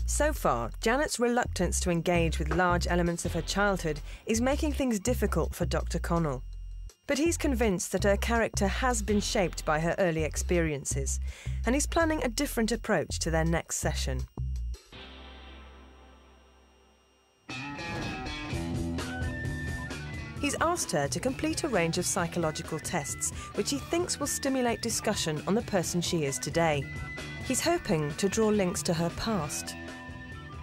So far, Janet's reluctance to engage with large elements of her childhood is making things difficult for Dr. Connell. But he's convinced that her character has been shaped by her early experiences, and he's planning a different approach to their next session. He's asked her to complete a range of psychological tests, which he thinks will stimulate discussion on the person she is today. He's hoping to draw links to her past.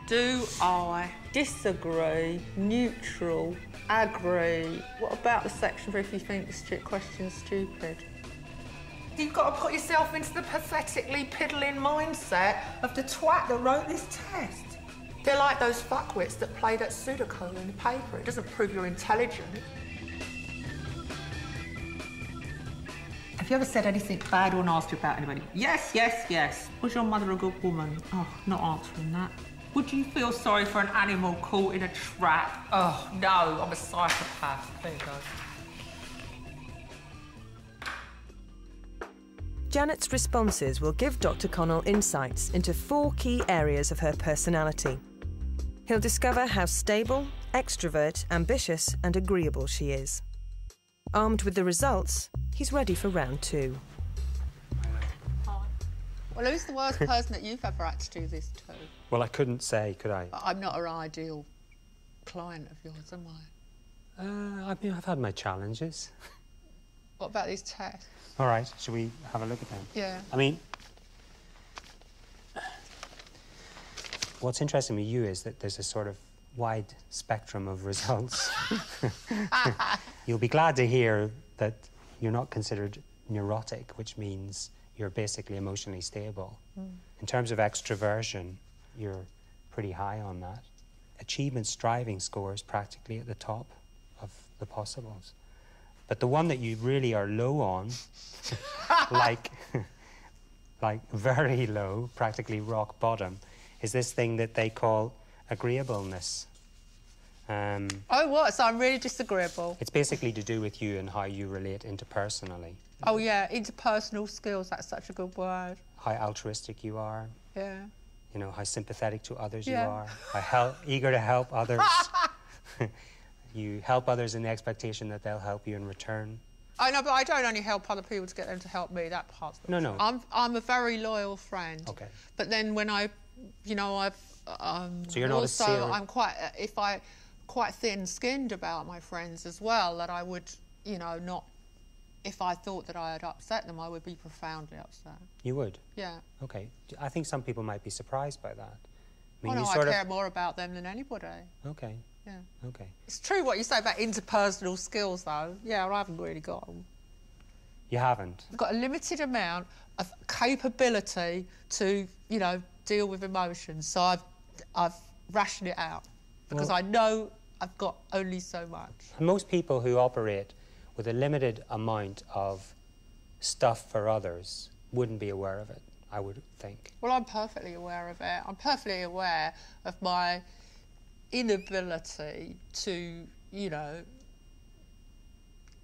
Do I disagree, neutral, agree? What about the section for if you think the question's stupid? You've got to put yourself into the pathetically piddling mindset of the twat that wrote this test. They're like those fuckwits that play that Sudoku in the paper. It doesn't prove you're intelligent. Have you ever said anything bad or nasty about anybody? Yes, yes, yes. Was your mother a good woman? Oh, not answering that. Would you feel sorry for an animal caught in a trap? Oh, no, I'm a psychopath. There you go. Janet's responses will give Dr. Connell insights into 4 key areas of her personality. He'll discover how stable, extrovert, ambitious and agreeable she is. Armed with the results, he's ready for round 2. Hi. Well, who's the worst person that you've ever had to do this to? Well, I couldn't say, could I? I'm not an ideal client of yours, am I? I mean, I've had my challenges. What about these tests? All right, shall we have a look at them? Yeah. I mean, what's interesting with you is that there's a sort of wide spectrum of results. You'll be glad to hear that you're not considered neurotic, which means you're basically emotionally stable. In terms of extroversion, you're pretty high on that. Achievement striving score is practically at the top of the possibles. But the one that you really are low on, like very low, practically rock bottom, is this thing that they call agreeableness. Oh, what? So I'm really disagreeable? It's basically to do with you and how you relate interpersonally. Oh, yeah, interpersonal skills, that's such a good word. How altruistic you are. Yeah. You know, how sympathetic to others Yeah. you are. How eager to help others. You help others in the expectation that they'll help you in return. I know, but I don't only help other people to get them to help me. That part's No, no. I'm a very loyal friend. Okay. But then when I, you know, I've so you're not also a I'm quite thin-skinned about my friends as well. That I would, you know, not. If I thought that I had upset them, I would be profoundly upset. You would? Yeah. Okay. I think some people might be surprised by that. I mean, Oh, no, you I care more about them than anybody. Okay. Yeah. Okay. It's true what you say about interpersonal skills, though. Yeah, I haven't really got them. You haven't? I've got a limited amount of capability to, you know, deal with emotions. So I've rationed it out because I know I've got only so much. Most people who operate with a limited amount of stuff for others wouldn't be aware of it, I would think. Well, I'm perfectly aware of it. I'm perfectly aware of my inability to, you know,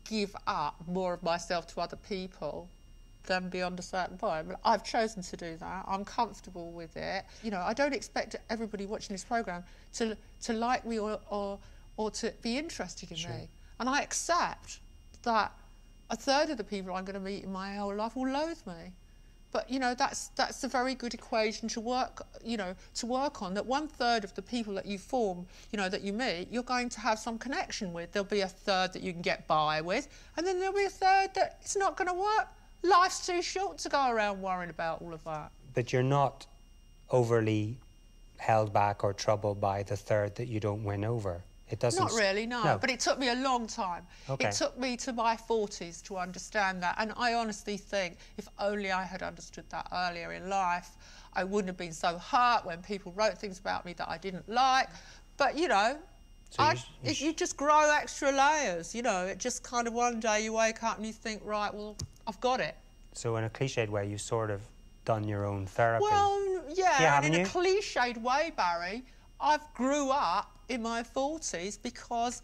give up more of myself to other people than beyond a certain point. But I've chosen to do that. I'm comfortable with it. You know, I don't expect everybody watching this programme to like me or to be interested in me. And I accept that a third of the people I'm going to meet in my whole life will loathe me. But, you know, that's a very good equation to work, you know, to work on, that 1/3 of the people that you form, you know, that you meet, you're going to have some connection with. There'll be a third that you can get by with, and then there'll be a third that it's not going to work. Life's too short to go around worrying about all of that. But you're not overly held back or troubled by the third that you don't win over. It doesn't... Not really, no. But it took me a long time. Okay. It took me to my 40s to understand that. And I honestly think if only I had understood that earlier in life, I wouldn't have been so hurt when people wrote things about me that I didn't like. But, you know, So you just grow extra layers, you know. It just kind of one day you wake up and you think, right, well, I've got it. So in a cliched way, you've sort of done your own therapy. Well, yeah, and in you? a cliched way, Barry, I've grew up in my 40s because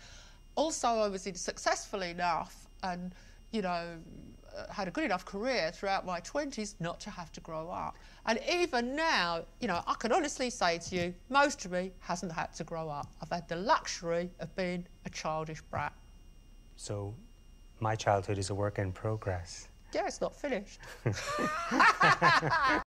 also I was successful enough and, you know, had a good enough career throughout my 20s not to have to grow up. And even now, you know, I can honestly say to you, most of me hasn't had to grow up. I've had the luxury of being a childish brat. So my childhood is a work in progress. Yeah, it's not finished.